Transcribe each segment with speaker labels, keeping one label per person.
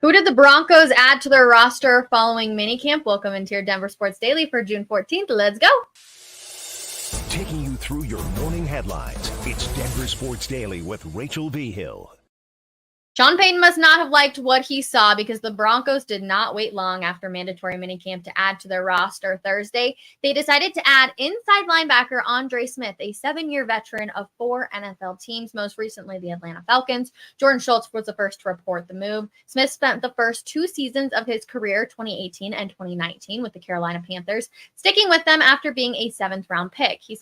Speaker 1: Who did the Broncos add to their roster following minicamp? Welcome into your Denver Sports Daily for June 14th. Let's go.
Speaker 2: Taking you through your morning headlines, it's Denver Sports Daily with Rachel V. Hill.
Speaker 1: Sean Payton must not have liked what he saw because the Broncos did not wait long after mandatory minicamp to add to their roster Thursday. They decided to add inside linebacker Andre Smith, a 7-year veteran of 4 NFL teams, most recently the Atlanta Falcons. Jordan Schultz was the first to report the move. Smith spent the first 2 seasons of his career, 2018 and 2019, with the Carolina Panthers, sticking with them after being a 7th-round pick. He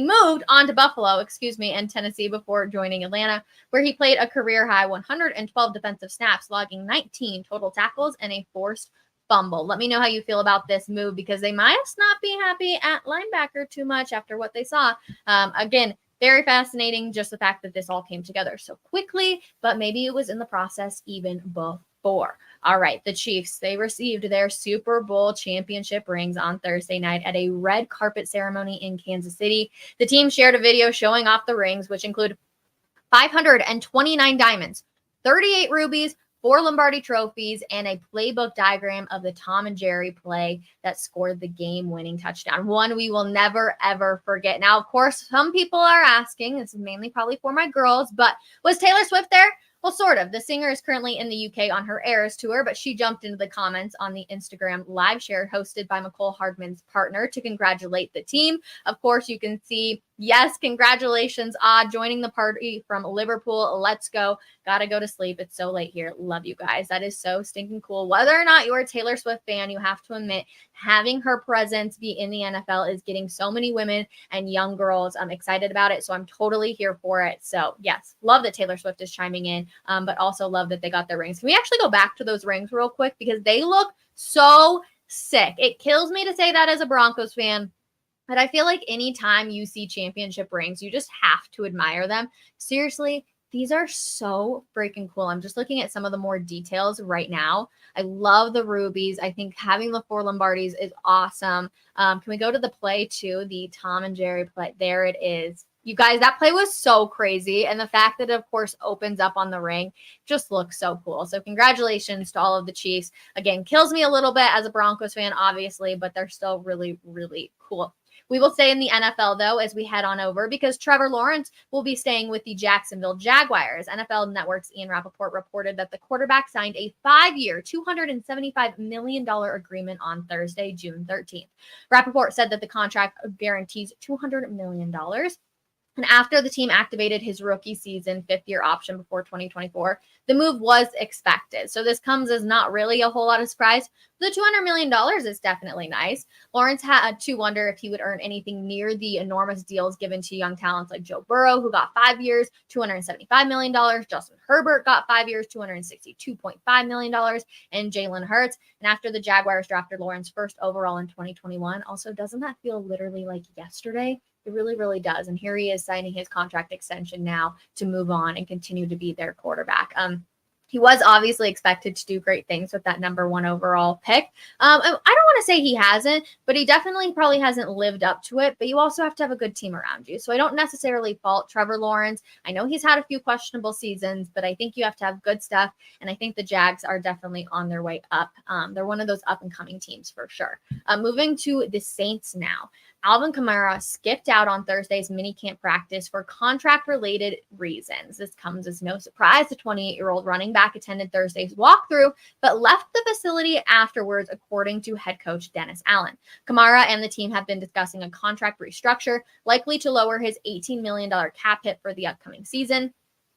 Speaker 1: moved on to Buffalo, and Tennessee before joining Atlanta, where he played a career-high 112 defensive snaps, logging 19 total tackles and a forced fumble. Let me know how you feel about this move because they might not be happy at linebacker too much after what they saw. Again, very fascinating, just the fact that this all came together so quickly, but maybe it was in the process even before. All right, the Chiefs, they received their Super Bowl championship rings on Thursday night at a red carpet ceremony in Kansas City. The team shared a video showing off the rings, which include 529 diamonds, 38 rubies, 4 Lombardi trophies, and a playbook diagram of the Tom and Jerry play that scored the game-winning touchdown. One we will never, ever forget. Now, of course, some people are asking, this is mainly probably for my girls, but was Taylor Swift there? Well, sort of. The singer is currently in the UK on her Eras tour, but she jumped into the comments on the Instagram live share hosted by Nicole Hardman's partner to congratulate the team. Of course, you can see, yes, congratulations, joining the party from Liverpool. Let's go. Gotta go to sleep. It's so late here. Love you guys. That is so stinking cool. Whether or not you're a Taylor Swift fan, you have to admit having her presence be in the NFL is getting so many women and young girls excited about it. So I'm totally here for it. So yes, love that Taylor Swift is chiming in, but also love that they got their rings. Can we actually go back to those rings real quick because they look so sick? It kills me to say that as a Broncos fan, but I feel like anytime you see championship rings, you just have to admire them. Seriously, these are so freaking cool. I'm just looking at some of the more details right now. I love the rubies. I think having the 4 Lombardis is awesome. Can we go to the play too? The Tom and Jerry play. There it is. You guys, that play was so crazy. And the fact that it, of course, opens up on the ring just looks so cool. So congratulations to all of the Chiefs. Again, kills me a little bit as a Broncos fan, obviously, but they're still really, really cool. We will stay in the NFL, though, as we head on over because Trevor Lawrence will be staying with the Jacksonville Jaguars. NFL Network's Ian Rappaport reported that the quarterback signed a 5-year, $275 million agreement on Thursday, June 13th. Rappaport said that the contract guarantees $200 million. And after the team activated his rookie season 5th-year option before 2024, the move was expected. So this comes as not really a whole lot of surprise. The $200 million is definitely nice. Lawrence had to wonder if he would earn anything near the enormous deals given to young talents like Joe Burrow, who got 5 years, $275 million. Justin Herbert got 5 years, $262.5 million. And Jalen Hurts. And after the Jaguars drafted Lawrence first overall in 2021, also, doesn't that feel literally like yesterday? It really, really does. And here he is signing his contract extension now to move on and continue to be their quarterback. He was obviously expected to do great things with that number 1 overall pick. I don't want to say he hasn't, but he definitely probably hasn't lived up to it. But you also have to have a good team around you. So I don't necessarily fault Trevor Lawrence. I know he's had a few questionable seasons, but I think you have to have good stuff. And I think the Jags are definitely on their way up. They're one of those up-and-coming teams for sure. Moving to the Saints now. Alvin Kamara skipped out on Thursday's minicamp practice for contract-related reasons. This comes as no surprise. The 28-year-old running back attended Thursday's walkthrough, but left the facility afterwards, according to head coach Dennis Allen. Kamara and the team have been discussing a contract restructure, likely to lower his $18 million cap hit for the upcoming season.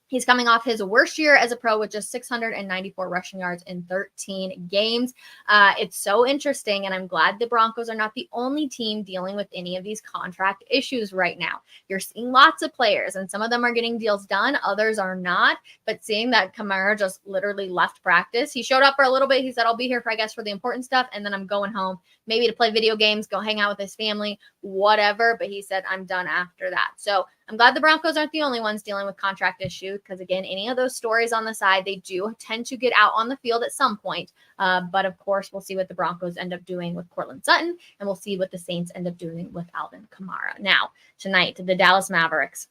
Speaker 1: He's coming off his worst year as a pro with just 694 rushing yards in 13 games. It's so interesting, and I'm glad the Broncos are not the only team dealing with any of these contract issues right now. You're seeing lots of players, and some of them are getting deals done. Others are not. But seeing that Kamara just literally left practice, he showed up for a little bit. He said, I'll be here for, for the important stuff, and then I'm going home, maybe to play video games, go hang out with his family, whatever. But he said, I'm done after that. So I'm glad the Broncos aren't the only ones dealing with contract issues because, again, any of those stories on the side, they do tend to get out on the field at some point. But, of course, we'll see what the Broncos end up doing with Cortland Sutton, and we'll see what the Saints end up doing with Alvin Kamara. Now, tonight, the Dallas Mavericks.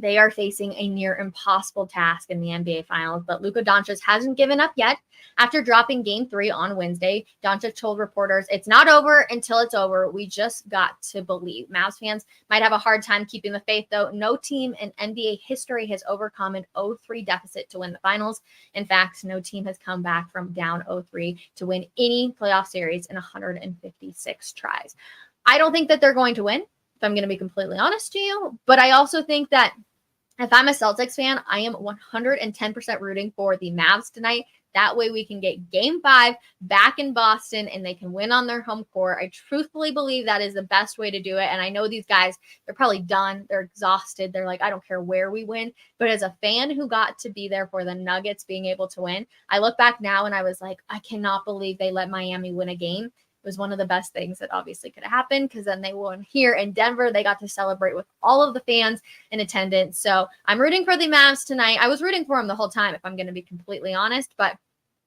Speaker 1: They are facing a near impossible task in the NBA Finals, but Luka Doncic hasn't given up yet. After dropping Game 3 on Wednesday, Doncic told reporters, "It's not over until it's over. We just got to believe." Mavs fans might have a hard time keeping the faith, though. No team in NBA history has overcome an 0-3 deficit to win the Finals. In fact, no team has come back from down 0-3 to win any playoff series in 156 tries. I don't think that they're going to win, if I'm going to be completely honest to you, but I also think that if I'm a Celtics fan, I am 110% rooting for the Mavs tonight. That way we can get Game 5 back in Boston and they can win on their home court. I truthfully believe that is the best way to do it. And I know these guys, they're probably done. They're exhausted. They're like, I don't care where we win. But as a fan who got to be there for the Nuggets being able to win, I look back now and I was like, I cannot believe they let Miami win a game. Was one of the best things that obviously could have happened, because then they won here in Denver. They got to celebrate with all of the fans in attendance. So I'm rooting for the Mavs tonight. I was rooting for them the whole time, if I'm going to be completely honest, but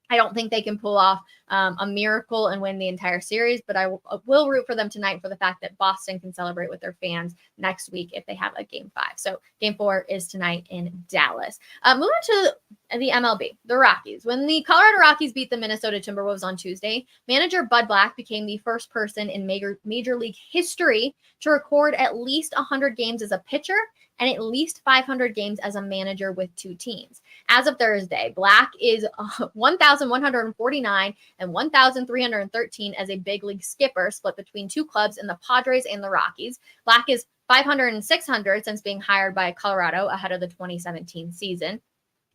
Speaker 1: I don't think they can pull off a miracle and win the entire series, but I will root for them tonight for the fact that Boston can celebrate with their fans next week if they have a Game 5. So Game 4 is tonight in Dallas. Moving to the MLB, the Rockies. When the Colorado Rockies beat the Minnesota Timberwolves on Tuesday, manager Bud Black became the first person in Major League history to record at least 100 games as a pitcher and at least 500 games as a manager with two teams. As of Thursday, Black is 1,149 and 1,313 as a big league skipper, split between two clubs in the Padres and the Rockies. Black is 500 and 600 since being hired by Colorado ahead of the 2017 season.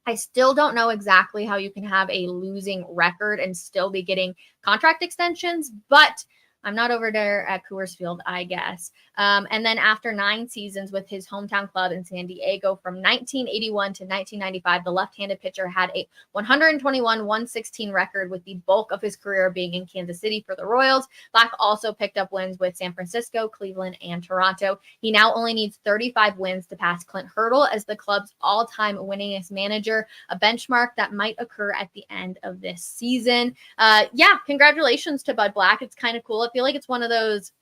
Speaker 1: I still don't know exactly how you can have a losing record and still be getting contract extensions, but I'm not over there at Coors Field, I guess. And then after 9 seasons with his hometown club in San Diego from 1981 to 1995, the left-handed pitcher had a 121-116 record, with the bulk of his career being in Kansas City for the Royals. Black also picked up wins with San Francisco, Cleveland, and Toronto. He now only needs 35 wins to pass Clint Hurdle as the club's all-time winningest manager, a benchmark that might occur at the end of this season. Congratulations to Bud Black. It's kind of cool. I feel like it's one of those,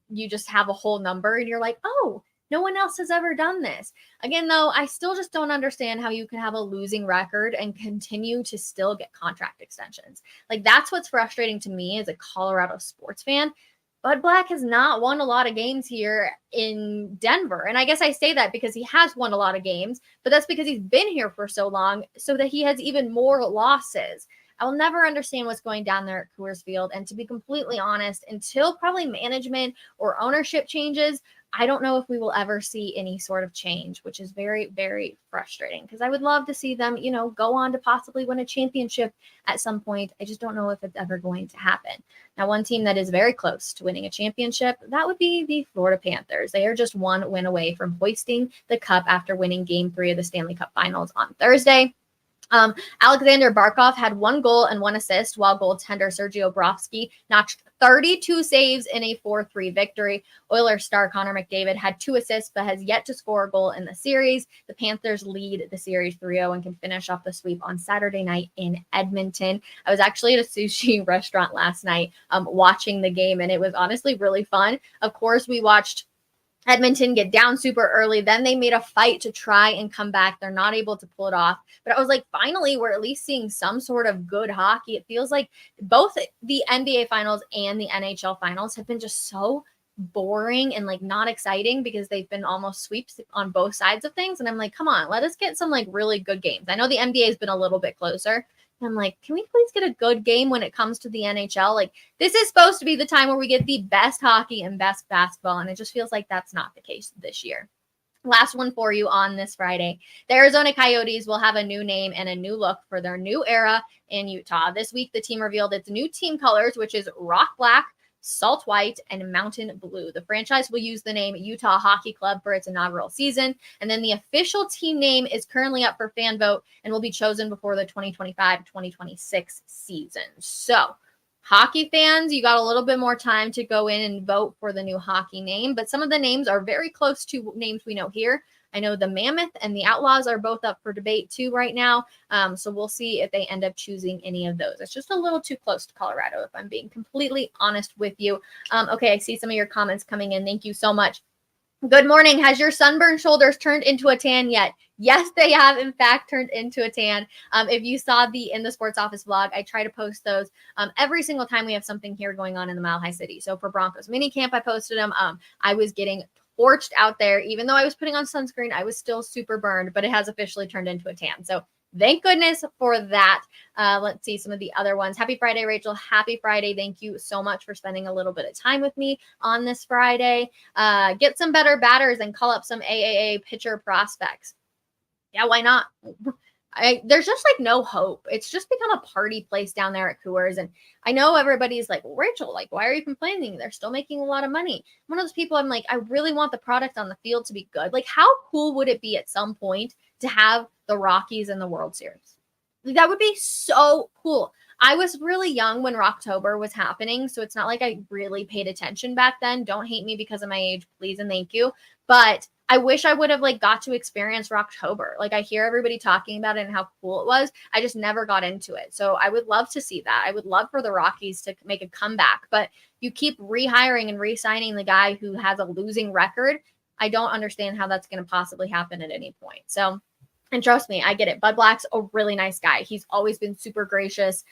Speaker 1: you just have a whole number and you're like, oh, no one else has ever done this. Again, though, I still just don't understand how you can have a losing record and continue to still get contract extensions. That's what's frustrating to me as a Colorado sports fan. Bud Black has not won a lot of games here in Denver. And I guess I say that because he has won a lot of games, but that's because he's been here for so long, so that he has even more losses. I'll never understand what's going down there at Coors Field. And to be completely honest, until probably management or ownership changes, I don't know if we will ever see any sort of change, which is very, very frustrating, because I would love to see them, go on to possibly win a championship at some point. I just don't know if it's ever going to happen. Now, one team that is very close to winning a championship, that would be the Florida Panthers. They are just one win away from hoisting the cup after winning Game 3 of the Stanley Cup Finals on Thursday. Alexander Barkov had 1 goal and 1 assist, while goaltender Sergio Brovsky notched 32 saves in a 4-3 victory. Oilers star Connor McDavid had 2 assists, but has yet to score a goal in the series. The Panthers lead the series 3-0 and can finish off the sweep on Saturday night in Edmonton. I was actually at a sushi restaurant last night watching the game, and it was honestly really fun. Of course, we watched Edmonton get down super early. Then they made a fight to try and come back. They're not able to pull it off. But I was like, finally, we're at least seeing some sort of good hockey. It feels like both the NBA Finals and the NHL Finals have been just so boring and not exciting, because they've been almost sweeps on both sides of things. And I'm like, come on, let us get some really good games. I know the NBA has been a little bit closer. I'm like, can we please get a good game when it comes to the NHL? This is supposed to be the time where we get the best hockey and best basketball, and it just feels like that's not the case this year. Last one for you on this Friday. The Arizona Coyotes will have a new name and a new look for their new era in Utah. This week, the team revealed its new team colors, which is rock black, salt white, and mountain blue. The franchise will use the name Utah Hockey Club for its inaugural season, and then the official team name is currently up for fan vote and will be chosen before the 2025-2026 season. So, hockey fans, you got a little bit more time to go in and vote for the new hockey name, but some of the names are very close to names we know here. I know the Mammoth and the Outlaws are both up for debate too right now. So we'll see if they end up choosing any of those. It's just a little too close to Colorado, if I'm being completely honest with you. Okay, I see some of your comments coming in. Thank you so much. Good morning. Has your sunburned shoulders turned into a tan yet? Yes, they have, in fact, turned into a tan. If you saw the In the Sports Office vlog, I try to post those every single time we have something here going on in the Mile High City. So for Broncos minicamp, I posted them. I was getting torched out there. Even though I was putting on sunscreen, I was still super burned, but it has officially turned into a tan. So thank goodness for that. Let's see some of the other ones. Happy Friday, Rachel. Happy Friday. Thank you so much for spending a little bit of time with me on this Friday. Get some better batters and call up some AAA pitcher prospects. Yeah, why not? There's just like no hope. It's just become a party place down there at Coors. And I know everybody's like, well, Rachel, like, why are you complaining? They're still making a lot of money. I'm one of those people, I'm like, I really want the product on the field to be good. Like, how cool would it be at some point to have the Rockies in the World Series? That would be so cool. I was really young when Rocktober was happening, so it's not like I really paid attention back then. Don't hate me because of my age, please and thank you. But I wish I would have like got to experience Rocktober. Like I hear everybody talking about it and how cool it was. I just never got into it. So I would love to see that. I would love for the Rockies to make a comeback, but you keep rehiring and re-signing the guy who has a losing record. I don't understand how that's going to possibly happen at any point. So, and trust me, I get it. Bud Black's a really nice guy. He's always been super gracious,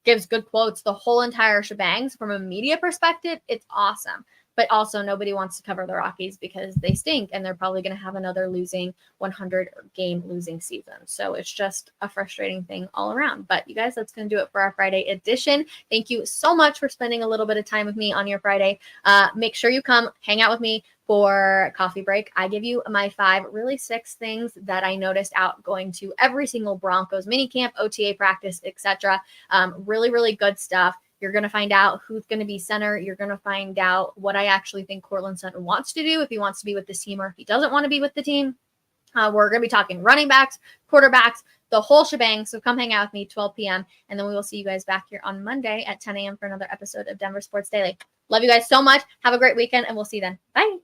Speaker 1: gives good quotes, the whole entire shebang. From a media perspective, it's awesome. But also nobody wants to cover the Rockies because they stink and they're probably going to have another 100-game losing season. So it's just a frustrating thing all around. But you guys, that's going to do it for our Friday edition. Thank you so much for spending a little bit of time with me on your Friday. Make sure you come hang out with me for coffee break. I give you my 5, really 6 things that I noticed out going to every single Broncos minicamp, OTA practice, etc. Really, really good stuff. You're going to find out who's going to be center. You're going to find out what I actually think Courtland Sutton wants to do, if he wants to be with this team or if he doesn't want to be with the team. We're going to be talking running backs, quarterbacks, the whole shebang. So come hang out with me 12 p.m. And then we will see you guys back here on Monday at 10 a.m. for another episode of Denver Sports Daily. Love you guys so much. Have a great weekend and we'll see you then. Bye.